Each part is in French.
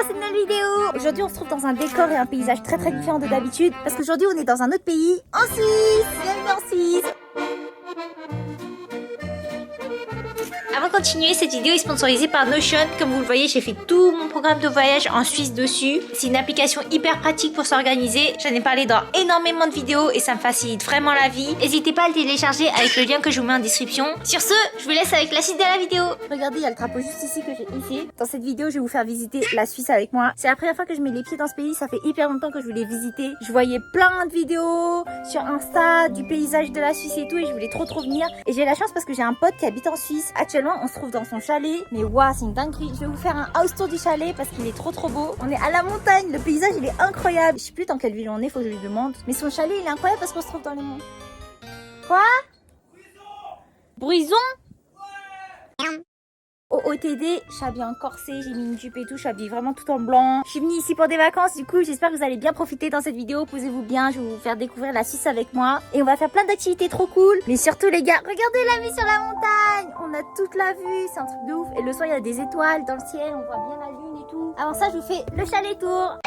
dans cette nouvelle vidéo. Aujourd'hui on se trouve dans un décor et un paysage très différent de d'habitude. Parce qu'aujourd'hui on est dans un autre pays, en Suisse. Bienvenue en Suisse. Avant de continuer, cette vidéo est sponsorisée par Notion. Comme vous le voyez, j'ai fait tout mon programme de voyage en Suisse dessus. C'est une application hyper pratique pour s'organiser. J'en ai parlé dans énormément de vidéos et ça me facilite vraiment la vie. N'hésitez pas à le télécharger avec le lien que je vous mets en description. Sur ce, je vous laisse avec la suite de la vidéo. Regardez, il y a le drapeau juste ici que j'ai hissé. Dans cette vidéo, je vais vous faire visiter la Suisse avec moi. C'est la première fois que je mets les pieds dans ce pays. Ça fait hyper longtemps que je voulais visiter. Je voyais plein de vidéos sur Insta du paysage de la Suisse et tout et je voulais trop venir. Et j'ai la chance parce que j'ai un pote qui habite en Suisse. Actuellement, on se trouve dans son chalet. Mais waouh, c'est une dinguerie. Je vais vous faire un house tour du chalet parce qu'il est trop beau. On est à la montagne. Le paysage, il est incroyable. Je sais plus dans quelle ville on est, faut que je lui demande. Mais son chalet, il est incroyable parce qu'on se trouve dans les monts. Quoi? Bruison? Au OTD, je suis habillée en corset, j'ai mis une jupe et tout, je suis habillée vraiment tout en blanc. Je suis venue ici pour des vacances, du coup j'espère que vous allez bien profiter dans cette vidéo. Posez-vous bien, je vais vous faire découvrir la Suisse avec moi. Et on va faire plein d'activités trop cool. Mais surtout les gars, regardez la vue sur la montagne. On a toute la vue, c'est un truc de ouf. Et le soir il y a des étoiles dans le ciel, on voit bien la lune et tout. Avant ça je vous fais le chalet tour.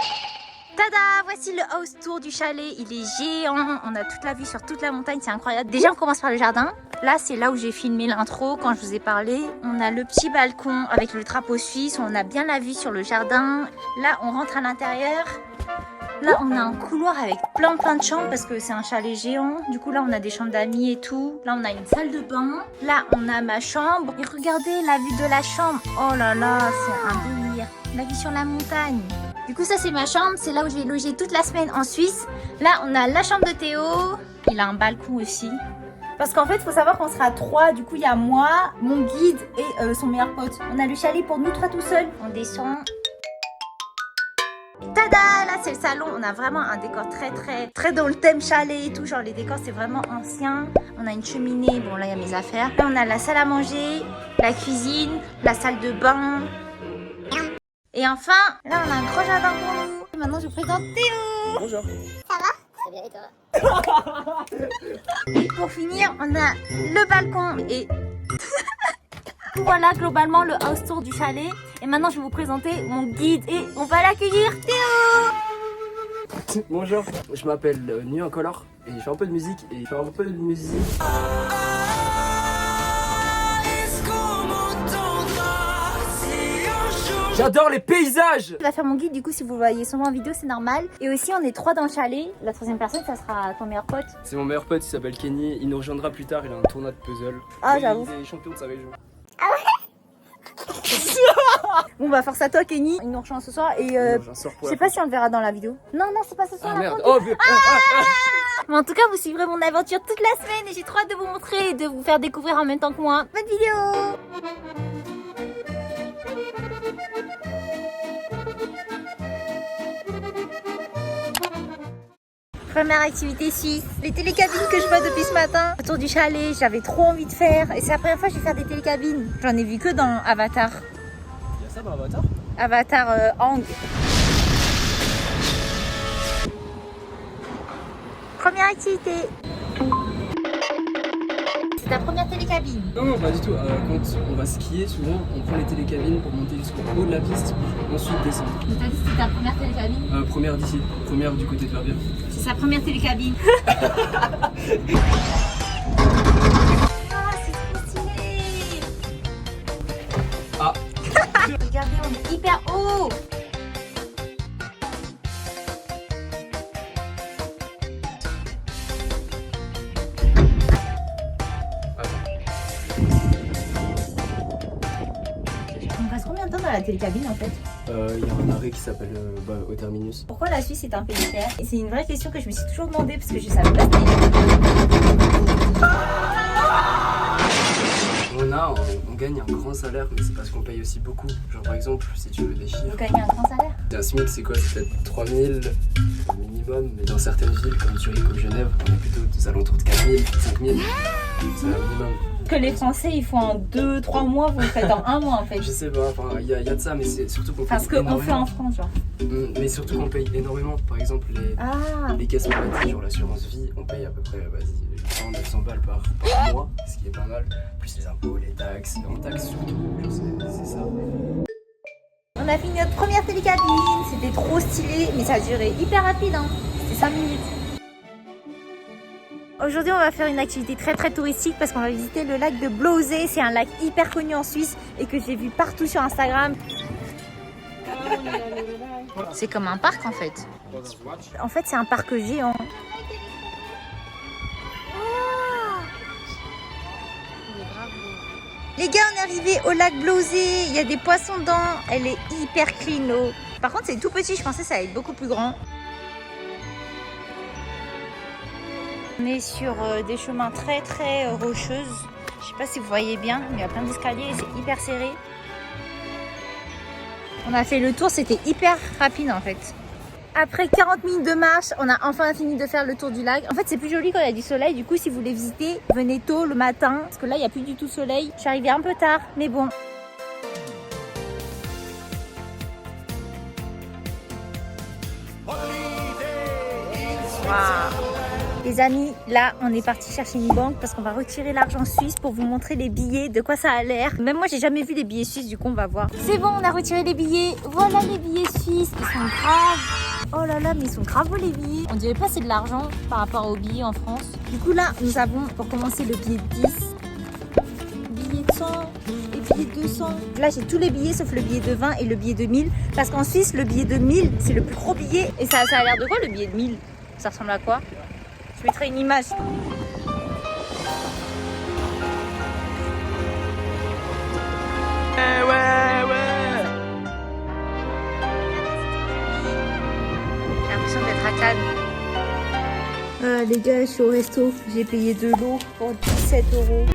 Tada! Voici le house tour du chalet, il est géant, on a toute la vue sur toute la montagne, c'est incroyable. Déjà on commence par le jardin. Là c'est là où j'ai filmé l'intro quand je vous ai parlé. On a le petit balcon avec le drapeau suisse, on a bien la vue sur le jardin. Là on rentre à l'intérieur. Là on a un couloir avec plein de chambres parce que c'est un chalet géant. Du coup là on a des chambres d'amis et tout. Là on a une salle de bain. Là on a ma chambre. Et regardez la vue de la chambre. Oh là là, c'est un délire. La vue sur la montagne. Du coup ça c'est ma chambre, c'est là où je vais loger toute la semaine en Suisse. Là on a la chambre de Théo, il a un balcon aussi. Parce qu'en fait il faut savoir qu'on sera 3, du coup il y a moi, mon guide et son meilleur pote. On a le chalet pour nous 3 tout seuls. On descend. Tada! Là c'est le salon, on a vraiment un décor très dans le thème chalet et tout. Genre les décors c'est vraiment ancien. On a une cheminée, bon là il y a mes affaires. Là on a la salle à manger, la cuisine, la salle de bain. Et enfin, là on a un gros jardin pour nous. Et maintenant je vous présente Théo. Bonjour. Ça va? Très bien et toi? Et pour finir, on a le balcon et... Voilà globalement le house tour du chalet. Et maintenant je vais vous présenter mon guide et on va l'accueillir, Théo. Bonjour, je m'appelle Nuit Incolore et je fais un peu de musique J'adore les paysages. Tu vas faire mon guide, du coup si vous le voyez souvent en vidéo c'est normal. Et aussi on est 3 dans le chalet. La 3e personne ça sera ton meilleur pote. C'est mon meilleur pote, il s'appelle Kenny, il nous rejoindra plus tard, il a un tournoi de puzzle. Ah j'avoue. Il est champion de sa région. Ah ouais. Bon bah force à toi Kenny, il nous rejoint ce soir et je sais pas si on le verra dans la vidéo. Non c'est pas ce soir. Ah merde. Oh, Mais en tout cas vous suivrez mon aventure toute la semaine et j'ai trop hâte de vous montrer et de vous faire découvrir en même temps que moi. Bonne vidéo. Première activité suisse, les télécabines que je vois depuis ce matin. Autour du chalet, j'avais trop envie de faire. Et c'est la première fois que je vais faire des télécabines. J'en ai vu que dans Avatar. Il y a ça dans Avatar? Avatar Aang. Première activité. C'est ta première télécabine? Non, pas du tout. Quand on va skier, souvent on prend les télécabines pour monter jusqu'au haut de la piste, ensuite descendre. Mais t'as dit que c'était ta première télécabine? Première d'ici, première du côté de Verviers. C'est sa première télécabine. Ah, c'est trop stylé. Ah. Regardez, on est hyper haut. On passe combien de temps dans la télécabine en fait? Il y a un arrêt qui s'appelle au terminus. Pourquoi la Suisse est un pays cher? Et c'est une vraie question que je me suis toujours demandé parce que je savais pas. On gagne un grand salaire, mais c'est parce qu'on paye aussi beaucoup. Genre par exemple, si tu veux des chiffres. Vous gagnez un grand salaire? Un SMIC c'est quoi? C'est peut-être 3000 minimum, mais dans certaines villes comme Zurich ou Genève, on est plutôt aux alentours de 4000, 5000. C'est un minimum. Que les Français ils font en 2-3 mois, vous le faites en 1 mois en fait. Je sais pas, enfin il y a de ça, mais c'est surtout qu'on paye. Enfin ce qu'on fait en France genre. Mais surtout qu'on paye énormément. Par exemple les caisses maladies, genre l'assurance vie, on paye à peu près 100-900 balles par mois, ce qui est pas mal. Plus les impôts, les taxes, en taxes surtout, genre c'est ça. On a fini notre première télécabine, c'était trop stylé, mais ça a duré hyper rapide, hein. C'était 5 minutes. Aujourd'hui, on va faire une activité très touristique parce qu'on va visiter le lac de Blauze. C'est un lac hyper connu en Suisse et que j'ai vu partout sur Instagram. C'est comme un parc en fait. En fait, c'est un parc géant. Les gars, on est arrivé au lac Blauze. Il y a des poissons dedans. Elle est hyper clean l'eau. Par contre, c'est tout petit. Je pensais que ça allait être beaucoup plus grand. On est sur des chemins très rocheuses. Je sais pas si vous voyez bien, mais il y a plein d'escaliers et c'est hyper serré. On a fait le tour, c'était hyper rapide en fait. Après 40 minutes de marche, on a enfin fini de faire le tour du lac. En fait, c'est plus joli quand il y a du soleil. Du coup, si vous voulez visiter, venez tôt le matin. Parce que là, il n'y a plus du tout de soleil. Je suis arrivée un peu tard, mais bon. Wow. Les amis, là, on est parti chercher une banque parce qu'on va retirer l'argent suisse pour vous montrer les billets, de quoi ça a l'air. Même moi, j'ai jamais vu les billets suisses, du coup, on va voir. C'est bon, on a retiré les billets. Voilà les billets suisses, ils sont graves. Oh là là, mais ils sont graves les billets. On dirait pas c'est de l'argent par rapport aux billets en France. Du coup, là, nous avons pour commencer le billet de 10, billet de 100 et billet de 200. Là, j'ai tous les billets sauf le billet de 20 et le billet de 1000. Parce qu'en Suisse, le billet de 1000, c'est le plus gros billet. Et ça a l'air de quoi le billet de 1000? Ça ressemble à quoi? Je mettrai une image. Ouais. J'ai l'impression d'être à Cannes. Les gars, je suis au resto. J'ai payé de l'eau pour 17 €.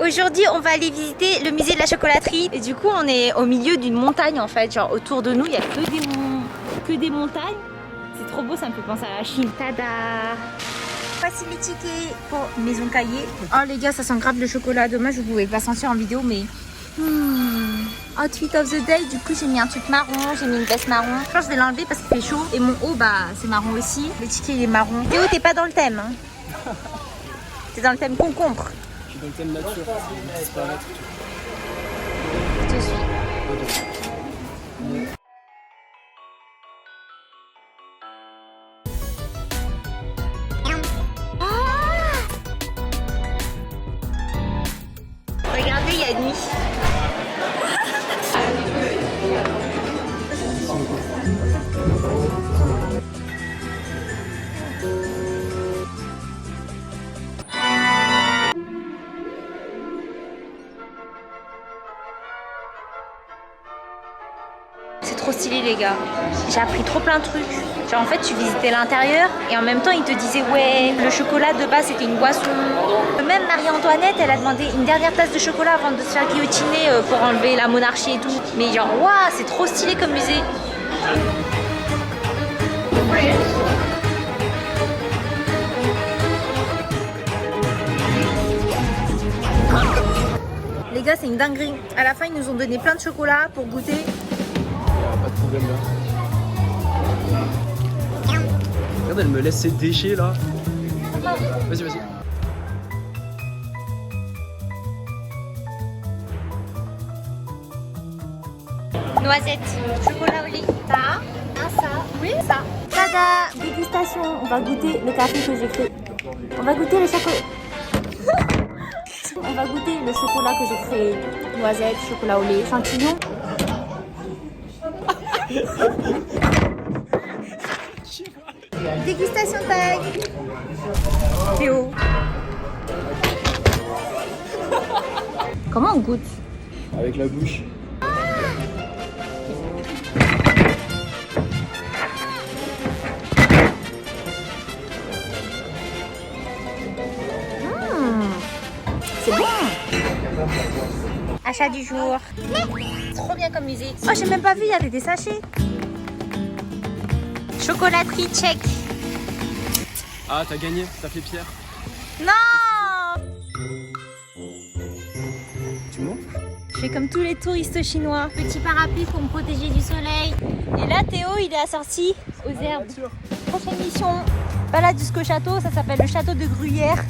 Aujourd'hui, on va aller visiter le musée de la chocolaterie. Et du coup, on est au milieu d'une montagne en fait. Genre autour de nous, il n'y a que des montagnes. C'est trop beau, ça me fait penser à la Chine. Tada! Voici les tickets pour Maison Caillé. Oh les gars, ça sent grave le chocolat. Dommage, vous pouvez pas sentir en vidéo, mais... Outfit of the day, du coup j'ai mis un truc marron, j'ai mis une veste marron. Je pense que je vais l'enlever parce qu'il fait chaud. Et mon haut, bah c'est marron aussi. Le ticket il est marron. Théo, t'es pas dans le thème, hein. T'es dans le thème concombre. Je suis dans le thème nature, c'est disparaître. Je te suis. Regardez, il y a nuit. C'est trop stylé les gars. J'ai appris trop plein de trucs. Genre en fait tu visitais l'intérieur et en même temps ils te disaient ouais le chocolat de base c'était une boisson. Même Marie-Antoinette elle a demandé une dernière tasse de chocolat avant de se faire guillotiner pour enlever la monarchie et tout. Mais genre waouh c'est trop stylé comme musée. Les gars c'est une dinguerie. À la fin ils nous ont donné plein de chocolat pour goûter. Pas de problème là. Regarde, elle me laisse ses déchets là. Vas-y. Noisette, chocolat au lait. Ça, ça, oui, ça. Tada, dégustation. On va goûter le café que j'ai fait. On va goûter le chocolat. On va goûter le chocolat que j'ai créé. Noisette, chocolat au lait, champignons. Dégustation time. Théo. Comment on goûte? Avec la bouche. C'est bon. Achat du jour. Trop bien comme musée. Oh, j'ai même pas vu, il y avait des sachets. Chocolaterie tchèque. Ah, t'as gagné, t'as fait Pierre. Non. Tu montes? Je fais comme tous les touristes chinois. Petit parapluie pour me protéger du soleil. Et là, Théo, il est assorti aux herbes. Prochaine mission, balade jusqu'au château, ça s'appelle le château de Gruyère.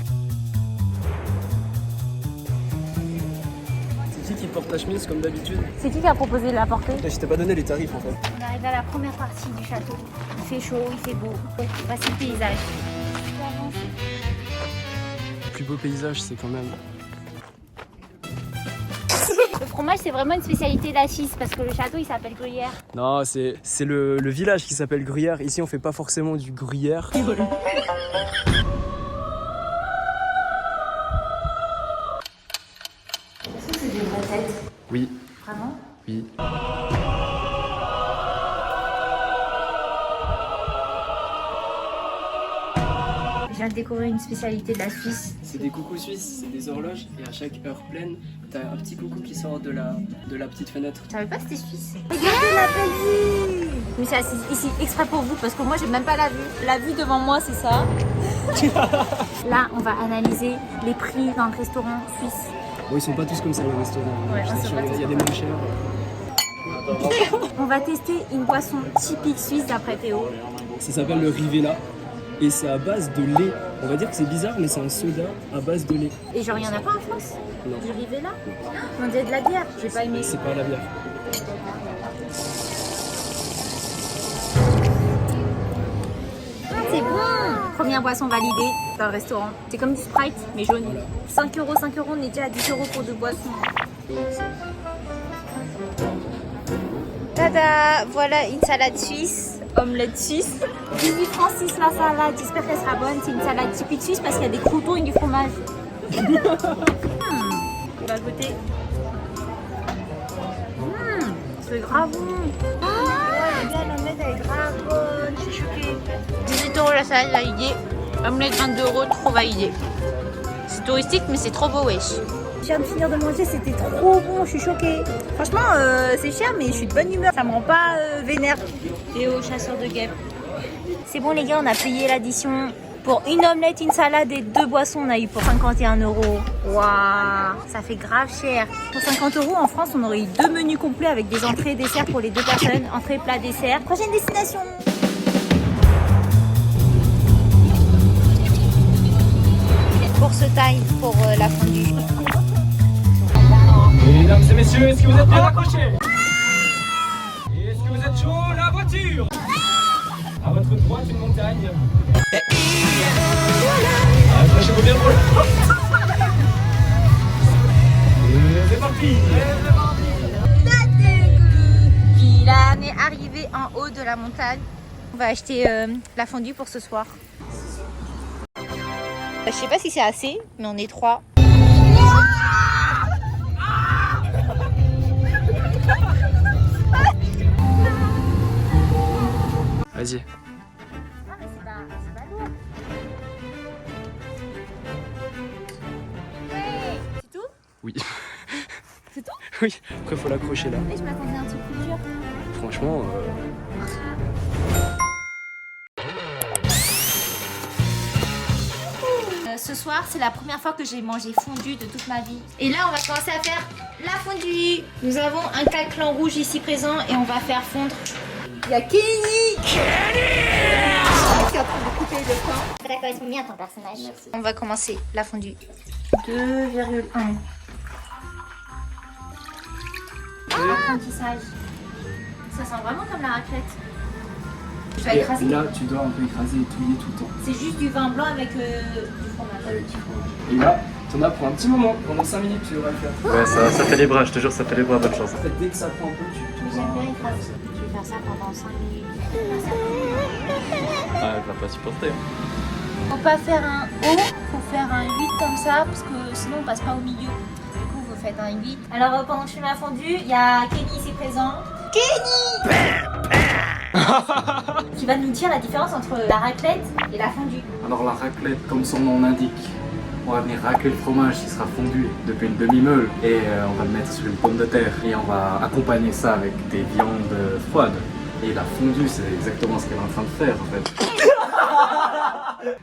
C'est qui porte la chemise comme d'habitude? C'est qui a proposé de la porter? Je t'ai pas donné les tarifs en fait. On arrive à la première partie du château. Il fait chaud, il fait beau. Voici le paysage. Le plus beau paysage, c'est quand même... Le fromage, c'est vraiment une spécialité de la Suisse parce que le château, il s'appelle Gruyère. Non, c'est le village qui s'appelle Gruyère. Ici, on fait pas forcément du gruyère. C'est des vraies têtes. Oui, Vraiment? oui. Je viens de découvrir une spécialité de la Suisse. C'est des coucous suisses, c'est des horloges. Et à chaque heure pleine, t'as un petit coucou qui sort de la petite fenêtre. Je savais pas que c'était suisse. Regardez la belle vue! Je me suis assise ici exprès pour vous parce que moi, j'ai même pas la vue. La vue devant moi, c'est ça. Là, on va analyser les prix dans le restaurant suisse. Bon, ils sont pas tous comme ça, les restaurants. Ouais, Je t'assure, il y a des moins chers. On va tester une boisson typique suisse d'après Théo. Ça s'appelle le Rivella. Et c'est à base de lait. On va dire que c'est bizarre, mais c'est un soda à base de lait. Et genre, il y en a pas en France? Non. Du Rivella? On dirait de la bière. J'ai pas aimé. C'est pas la bière. C'est bon! Première boisson validée dans le restaurant. C'est comme du Sprite, mais jaune. 5 €, on est déjà à 10 € pour deux boissons. Tada! Voilà une salade suisse, omelette suisse. 18 francs 6 la salade, j'espère qu'elle sera bonne. C'est une salade typique suisse parce qu'il y a des croutons et du fromage. On va goûter. C'est grave bon. L'omelette elle est grave bonne, je suis choquée. 18 € la salade validée, omelette 22 €, trop validée. C'est touristique mais c'est trop beau wesh. Je viens de finir de manger, c'était trop bon, je suis choquée. Franchement c'est cher mais je suis de bonne humeur, ça me rend pas vénère. Théo, chasseur de guêpes. C'est bon les gars, on a payé l'addition. Pour une omelette, une salade et deux boissons, on a eu pour 51 €. Waouh, ça fait grave cher. Pour 50 € en France, on aurait eu deux menus complets avec des entrées et desserts pour les deux personnes. Entrée, plat, dessert. Prochaine destination. Course time pour la fondue. Mesdames et messieurs, est-ce que vous êtes bien accrochés? Et est-ce que vous êtes chaud? La voiture! À votre droite, une montagne. Accrochez-vous bien pour le... Et c'est parti! Dylan est arrivé en haut de la montagne. On va acheter la fondue pour ce soir. Je sais pas si c'est assez, mais on est 3. Vas-y. Non mais c'est pas lourd. Ouais, c'est tout? Oui. C'est tout? Oui. Après, faut l'accrocher là. Et je m'attendais à un truc plus dur. Franchement... Ce soir, c'est la première fois que j'ai mangé fondue de toute ma vie. Et là, on va commencer à faire la fondue. Nous avons un calclan rouge ici présent et on va faire fondre. Il y a Kenny qui est en train de couper le pain. Ça correspond bien à ton personnage. Merci. On va commencer la fondue. 2,1. Apprentissage. Ça sent vraiment comme la raclette. Je vais écraser. Là, tu dois un peu écraser et touiller tout le temps. C'est juste du vin blanc avec du fromage. Et là, t'en as pour un petit moment. Pendant 5 minutes, tu devras le faire. Ouais, ça fait les bras, je te jure, ça fait les bras, bonne chance. En fait, dès que ça prend un peu, tu J'aime bien écraser. Je vais faire ça pendant 5 minutes. Ah, elle va pas supporter. Faut pas faire un haut, faut faire un 8 comme ça, parce que sinon on passe pas au milieu. Du coup, vous faites un 8. Alors, pendant que je fais ma fondue, il y a Kenny ici présent. Kenny qui va nous dire la différence entre la raclette et la fondue. Alors la raclette, comme son nom l'indique, on va venir racler le fromage qui sera fondu depuis une demi-meule et on va le mettre sur une pomme de terre et on va accompagner ça avec des viandes froides. Et la fondue, c'est exactement ce qu'elle est en train de faire en fait.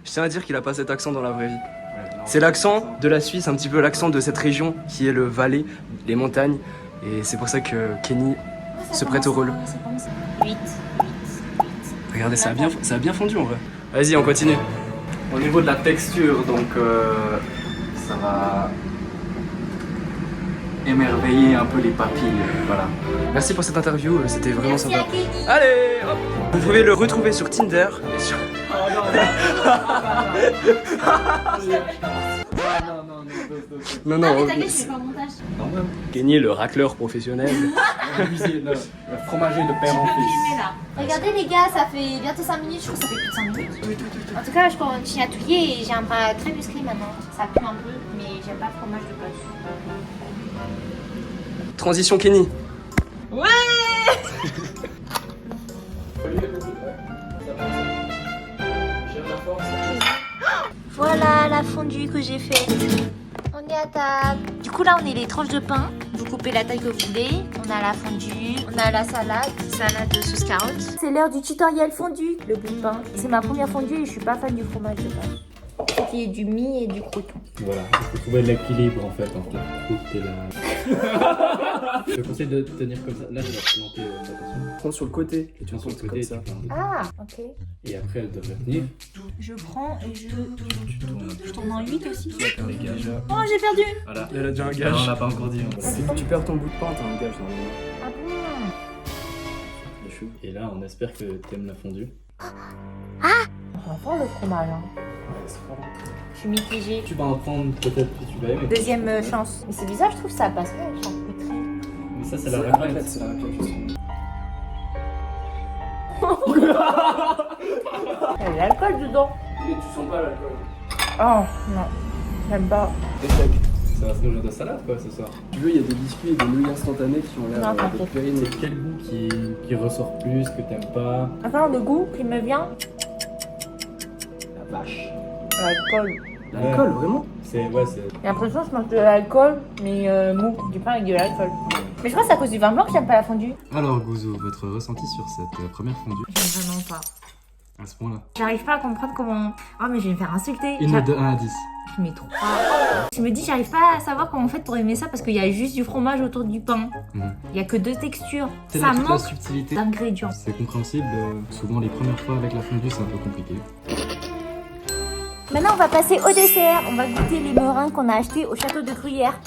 Je tiens à dire qu'il a pas cet accent dans la vraie vie. C'est l'accent de la Suisse, un petit peu l'accent de cette région qui est le Valais, les montagnes. Et c'est pour ça que Kenny se prête au rôle. 8. Regardez, ça a bien fondu en vrai. Vas-y, on continue. Au niveau de la texture, donc ça va émerveiller un peu les papilles, voilà. Merci pour cette interview, c'était vraiment Merci sympa. à Kelly. Allez, hop. Vous pouvez le retrouver sur Tinder et sur... Non, Ah, mais non, t'inquiète, je fais pas au montage. Kenny, le racleur professionnel. Le fromager de père en fils. Là. Regardez les gars, ça fait bientôt 5 minutes, je crois que ça fait plus de 5 minutes. En tout cas, je continue à touiller et j'ai un bras très musclé maintenant. Ça pue un peu, mais j'aime pas le fromage de poche. Transition Kenny. Ouais. Voilà la fondue que j'ai faite. On est à table. Du coup là on est les tranches de pain. Vous coupez la taille que vous voulez. On a la fondue, on a la salade de sauce carotte. C'est l'heure du tutoriel fondue, le bout de pain. C'est ma première fondue et je suis pas fan du fromage de base. Faut qu'il y ait du mie et du croûton. Voilà, il faut trouver l'équilibre en fait entre la croûte et la... Je te conseille de tenir comme ça. Là, je vais planter, attention. Prends sur le côté et tu Tiens sur le plantes côté, comme ça. tu plantes. Ah, ok. Et après, elle devrait tenir. Je prends et je tourne en 8 aussi. Faire les gages. Oh, j'ai perdu. Voilà. Elle a déjà un Non, on gage. l'a pas encore dit. Si tu perds ton bout de pain, t'as un gage normalement. Ah bon? Et là, on espère que t'aimes la fondue. On va voir le fromage. Hein. Je suis mitigée. Tu vas en prendre peut-être que tu vas aimer. Deuxième chance. Mais c'est bizarre, je trouve que ça passe pas. Mais ça, c'est la raclette. C'est la raclette, justement. Il y a de l'alcool dedans. Mais tu sens pas l'alcool. Oh non, j'aime pas. Échec. Ça va se nourrir de salade quoi ce soir. Si tu veux, il y a des biscuits et des nouilles instantanées qui ont l'air Non, de t'inquiète. périmés. C'est quel goût qui ressort plus, que t'aimes pas? Enfin, le goût qui me vient, La vache. l'alcool. L'alcool, vraiment? C'est... Ouais, c'est... J'ai l'impression que je mange de l'alcool, mais mou, du pain avec de l'alcool. Mais je crois que c'est à cause du vin blanc que j'aime pas la fondue. Alors Gouzou, votre ressenti sur cette première fondue J'aime vraiment pas. à ce point-là? J'arrive pas à comprendre comment... Oh mais je vais me faire insulter. Une note de 1 à 10. Je mets 3. Je me dis, j'arrive pas à savoir comment on fait pour aimer ça parce qu'il y a juste du fromage autour du pain. Il y a que 2 textures. C'est Ça là toute la manque subtilité. d'ingrédients. C'est compréhensible, souvent les premières fois avec la fondue c'est un peu compliqué. Maintenant, on va passer au dessert. On va goûter les meringues qu'on a achetés au château de Gruyère.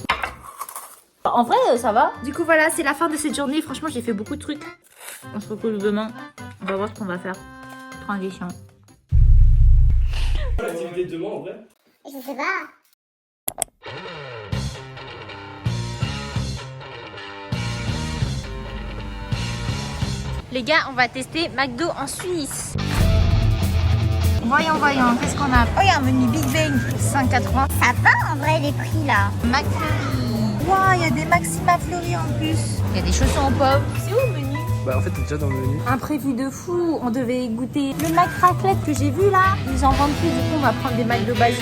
En vrai, ça va. Du coup, voilà, c'est la fin de cette journée. Franchement, j'ai fait beaucoup de trucs. On se retrouve demain. On va voir ce qu'on va faire. Transition. L'activité de demain en vrai? Je sais pas. Les gars, on va tester McDo en Suisse. Voyons, qu'est-ce qu'on a? Oh, il y a un menu Big Bang, 5,80. Ça va en vrai les prix là. McFlurry. Waouh, il y a des Maxima Fleury en plus. Il y a des chaussons aux pommes. C'est où le menu? Bah en fait t'es déjà dans le menu. Imprévu de fou, on devait goûter le Mac raclette que j'ai vu là. Ils en vendent plus, du coup on va prendre des McDo basiques.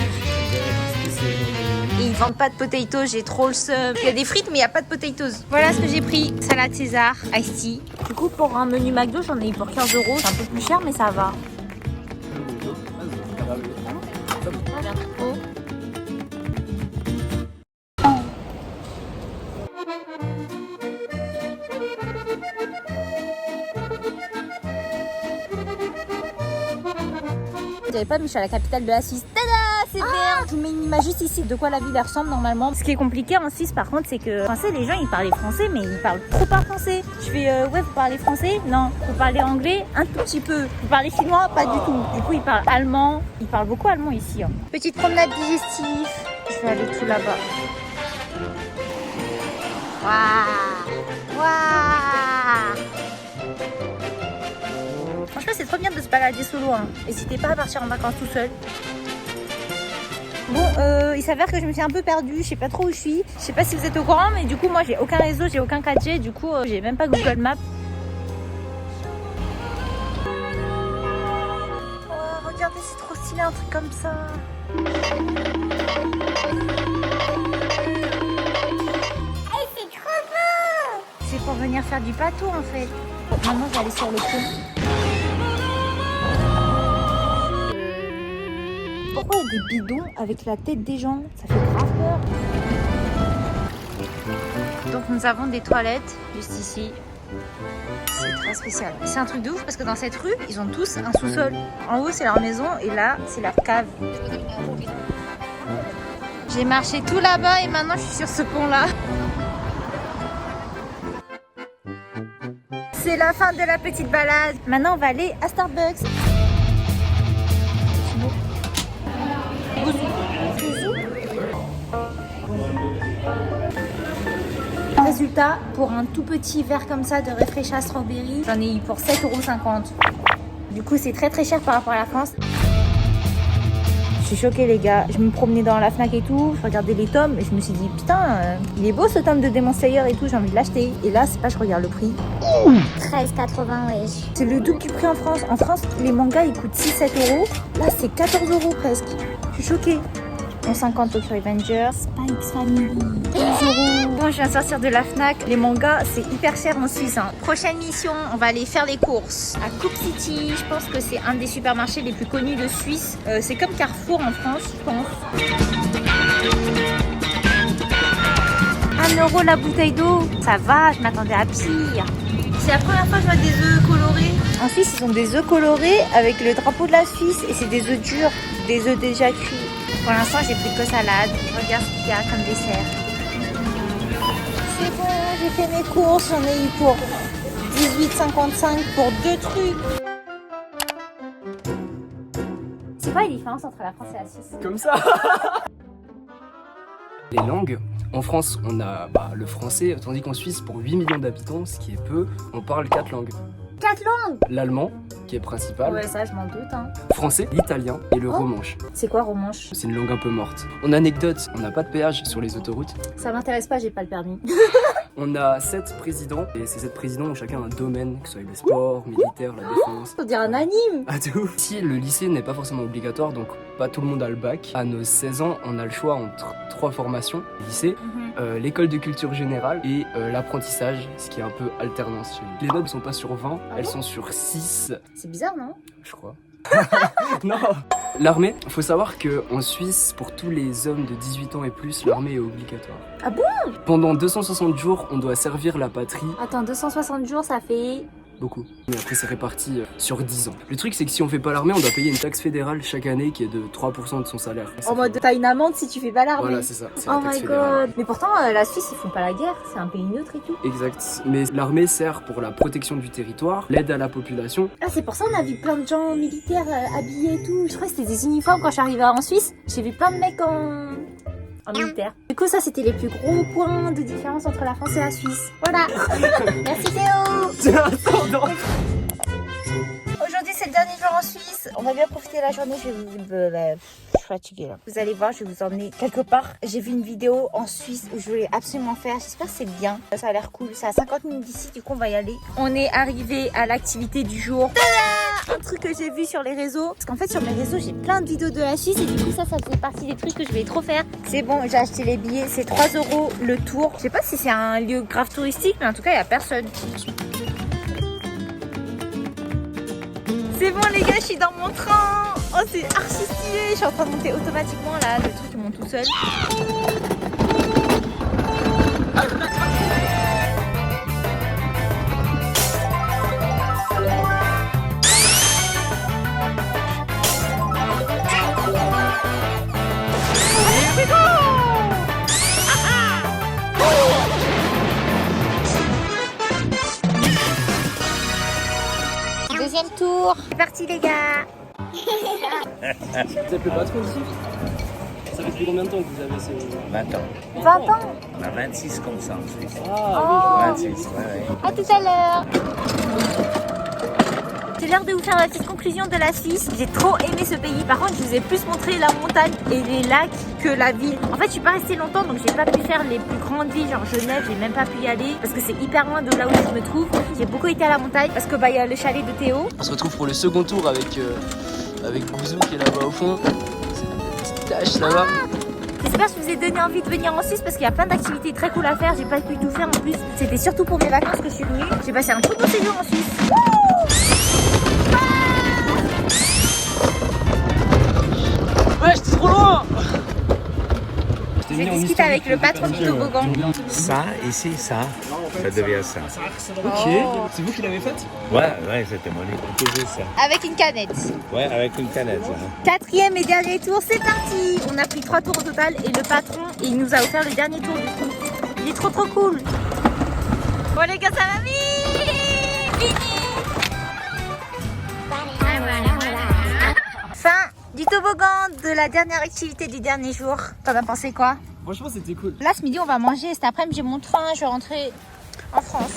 Et ils vendent pas de potatoes, j'ai trop le seum. Il y a des frites mais il n'y a pas de potatoes. Voilà ce que j'ai pris, salade César, iced tea. Du coup pour un menu McDo j'en ai eu pour 15 €, c'est un peu plus cher mais ça va. J'avais pas mis, je suis à la capitale de la Suisse. Tada, c'est Berne. Je vous mets une image juste ici de quoi la ville ressemble normalement. Ce qui est compliqué en Suisse par contre, c'est que français, les gens ils parlaient français, mais ils parlent trop pas français. Je fais ouais, vous parlez français? Non. Vous parlez anglais? Un tout petit peu. Vous parlez chinois? Pas du tout. Du coup, ils parlent allemand. Ils parlent beaucoup allemand ici. Hein. Petite promenade digestive. Je vais aller tout là-bas. Waouh! Waouh! Franchement, c'est trop bien de se balader solo. Hein. N'hésitez pas à partir en vacances tout seul. Bon, il s'avère que je me suis un peu perdue. Je sais pas trop où je suis. Je sais pas si vous êtes au courant, mais du coup, moi, j'ai aucun réseau, j'ai aucun 4G. Du coup, j'ai même pas Google Maps. Oh, regardez, c'est trop stylé un truc comme ça. Hey, c'est trop beau! C'est pour venir faire du bateau en fait. Bon, maintenant, je vais aller sur le pont. Pourquoi il y a des bidons avec la tête des gens? Ça fait grave peur. Donc nous avons des toilettes juste ici. C'est très spécial. C'est un truc de ouf parce que dans cette rue, ils ont tous un sous-sol. En haut, c'est leur maison et là, c'est leur cave. J'ai marché tout là-bas et maintenant, je suis sur ce pont-là. C'est la fin de la petite balade. Maintenant, on va aller à Starbucks. Résultat, pour un tout petit verre comme ça de Refresha Strawberry, j'en ai eu pour 7,50 €. Du coup, c'est très cher par rapport à la France. Je suis choquée les gars, je me promenais dans la Fnac et tout, je regardais les tomes et je me suis dit putain, il est beau ce tome de Demon Slayer et tout, j'ai envie de l'acheter. Et là, c'est pas, je regarde le prix. 13,80 €, wesh. C'est le double du prix en France. En France, les mangas ils coûtent 6-7 €. Là, c'est 14 € presque. Je suis choquée. 50 Tokyo Revengers, Spy X Family, 12 €. Bon, je viens de sortir de la Fnac. Les mangas, c'est hyper cher en Suisse. Hein. Prochaine mission, on va aller faire les courses à Coop City. Je pense que c'est un des supermarchés les plus connus de Suisse. C'est comme Carrefour en France, je pense. 1 € la bouteille d'eau. Ça va, je m'attendais à pire. C'est la première fois que je vois des œufs colorés. En Suisse, ils ont des œufs colorés avec le drapeau de la Suisse et c'est des œufs durs, des œufs déjà cuits. Pour l'instant, j'ai pris que salade. Regarde ce qu'il y a comme dessert. C'est bon, j'ai fait mes courses. J'en ai eu pour 18,55 pour 2 trucs. C'est quoi la différence entre la France et la Suisse? Comme ça. Les langues, en France, on a le français, tandis qu'en Suisse, pour 8 millions d'habitants, ce qui est peu, on parle 4 langues. 4 langues? L'allemand, qui est principal, Ouais, ça, je m'en doute. Hein. français, l'italien et le romanche. C'est quoi romanche? C'est une langue un peu morte. En anecdote, on n'a pas de péage sur les autoroutes. Ça m'intéresse pas, j'ai pas le permis. On a 7 présidents, et ces 7 présidents ont chacun un domaine, que ce soit le sport, militaire, la défense. On dirait un anime. Ah, de ouf. Si le lycée n'est pas forcément obligatoire, donc pas tout le monde a le bac, à nos 16 ans, on a le choix entre 3 formations, lycée, l'école de culture générale et l'apprentissage, ce qui est un peu alternance. Les notes ne sont pas sur 20, elles sont sur 6. C'est bizarre, non? Je crois. Non. L'armée, faut savoir qu'en Suisse, pour tous les hommes de 18 ans et plus, l'armée est obligatoire. Ah bon? Pendant 260 jours, on doit servir la patrie. Attends, 260 jours, ça fait... Beaucoup. Mais après, c'est réparti sur 10 ans. Le truc, c'est que si on fait pas l'armée, on doit payer une taxe fédérale chaque année qui est de 3% de son salaire. En mode, t'as une amende si tu fais pas l'armée. Voilà, c'est ça. C'est Oh la taxe my fédérale. god. Mais pourtant, la Suisse, ils font pas la guerre. C'est un pays neutre et tout. Exact. Mais l'armée sert pour la protection du territoire, l'aide à la population. Ah, c'est pour ça qu'on a vu plein de gens militaires habillés et tout. Je crois que c'était des uniformes quand je suis arrivée en Suisse. J'ai vu plein de mecs en militaire. Du coup, ça, c'était les plus gros points de différence entre la France et la Suisse. Voilà. Merci Théo. Aujourd'hui, c'est le dernier jour en Suisse. On va bien profiter de la journée. Je suis fatiguée là. Vous allez voir, je vais vous emmener quelque part. J'ai vu une vidéo en Suisse où je voulais absolument faire. J'espère que c'est bien. Ça a l'air cool. C'est à 50 minutes d'ici, du coup, on va y aller. On est arrivé à l'activité du jour. Tada! Un truc que j'ai vu sur les réseaux. Parce qu'en fait, sur mes réseaux, j'ai plein de vidéos de la Suisse. Et du coup, ça fait partie des trucs que je vais trop faire. C'est bon, j'ai acheté les billets. C'est 3 € le tour. Je sais pas si c'est un lieu grave touristique, mais en tout cas, il n'y a personne. C'est bon les gars, je suis dans mon train. Oh, c'est archi stylé. Je suis en train de monter automatiquement là. Le truc il monte tout seul. Deuxième tour. C'est parti les gars. Vous appelez pas trop ici? Ça fait depuis combien de temps que vous avez ce... 20 ans. 20 ans. On a 26 comme ça en Suisse. Ah, Oh. 26, ouais. À tout à l'heure. C'est l'heure de vous faire la petite conclusion de la Suisse. J'ai trop aimé ce pays. Par contre, je vous ai plus montré la montagne et les lacs que la ville. En fait, je suis pas restée longtemps, donc j'ai pas pu faire les plus grandes villes, genre Genève. J'ai même pas pu y aller parce que c'est hyper loin de là où je me trouve. J'ai beaucoup été à la montagne parce que il y a le chalet de Théo. On se retrouve pour le second tour avec Bouzou qui est là-bas au fond. C'est une petite tâche là-bas. J'espère que je vous ai donné envie de venir en Suisse parce qu'il y a plein d'activités très cool à faire. J'ai pas pu tout faire en plus. C'était surtout pour mes vacances que je suis venue. J'ai passé un trop bon séjour en Suisse. Ouais, j'étais trop loin. Je discute avec le patron du toboggan. ça, ici, ça devient ça. Ok, c'est vous qui l'avez faite? Ouais, c'était mon idée. Toujours ça. Avec une canette. Ouais, avec une canette. Hein. 4e et dernier tour, c'est parti. On a pris 3 tours au total et le patron, il nous a offert le dernier tour du coup. Il est trop cool. Bon les gars, ça va vite. Fini. Fin du toboggan de la dernière activité du dernier jour. T'en as pensé quoi? Franchement, c'était cool. Là, ce midi, on va manger. Cet après-midi, j'ai mon train. Je vais rentrer en France.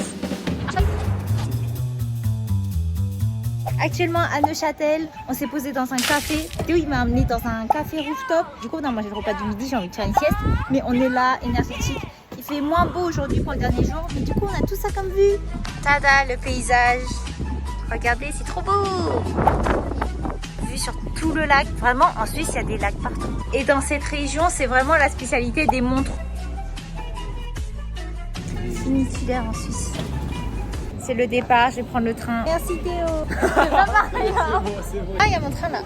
Actuellement, à Neuchâtel, on s'est posé dans un café. Théo, il m'a amené dans un café rooftop. Du coup, on a mangé le repas du midi. J'ai envie de faire une sieste. Mais on est là, énergétique. Il fait moins beau aujourd'hui pour le dernier jour. Mais du coup, on a tout ça comme vue. Tada, le paysage. Regardez, c'est trop beau. Vue sur tout le lac. Vraiment, en Suisse, il y a des lacs partout. Et dans cette région, c'est vraiment la spécialité des montres. Funiculaire en Suisse. C'est le départ, je vais prendre le train. Merci Théo. C'est pas pareil. Ah, il y a mon train là.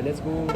Let's go.